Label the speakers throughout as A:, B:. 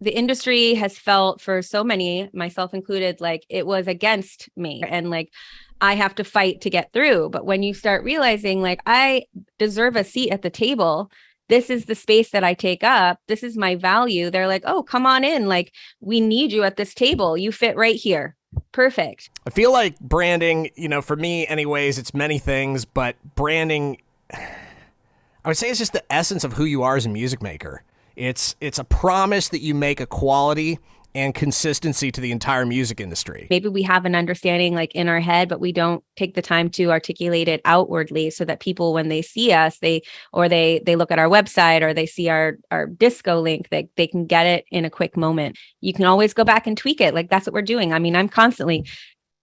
A: The industry has felt for so many, myself included, like it was against me and like I have to fight to get through. But when you start realizing like I deserve a seat at the table, this is the space that I take up, this is my value. They're like, oh, come on in. Like, we need you at this table. You fit right here. Perfect.
B: I feel like branding, for me, anyways, it's many things, but branding, I would say it's just the essence of who you are as a music maker. It's a promise that you make a quality and consistency to the entire music industry.
A: Maybe we have an understanding like in our head, but we don't take the time to articulate it outwardly so that people, when they see us, they look at our website or they see our disco link, they can get it in a quick moment. You can always go back and tweak it. Like that's what we're doing. I mean, I'm constantly,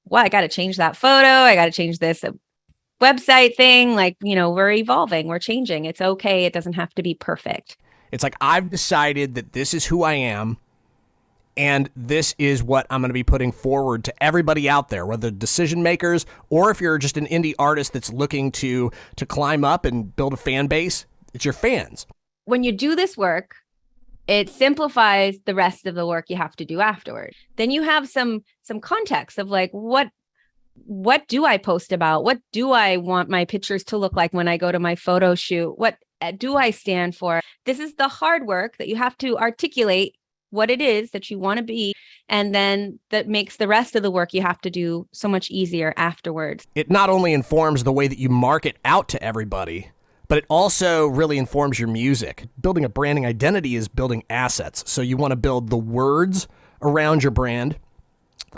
A: well, I got to change that photo. I got to change this website thing. Like, we're evolving, we're changing. It's okay. It doesn't have to be perfect.
B: It's like, I've decided that this is who I am. And this is what I'm going to be putting forward to everybody out there, whether decision makers or if you're just an indie artist that's looking to climb up and build a fan base. It's your fans.
A: When you do this work, it simplifies the rest of the work you have to do afterward. Then you have some context of like, what do I post about? What do I want my pictures to look like when I go to my photo shoot? What do I stand for? This is the hard work that you have to articulate what it is that you want to be. And then that makes the rest of the work you have to do so much easier afterwards.
B: It not only informs the way that you market out to everybody, but it also really informs your music. Building a branding identity is building assets. So you want to build the words around your brand,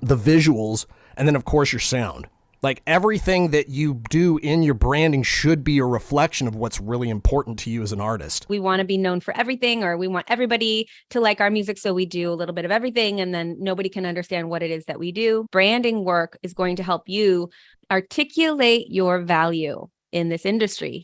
B: the visuals, and then of course your sound. Like everything that you do in your branding should be a reflection of what's really important to you as an artist.
A: We want to be known for everything, or we want everybody to like our music. So we do a little bit of everything and then nobody can understand what it is that we do. Branding work is going to help you articulate your value in this industry.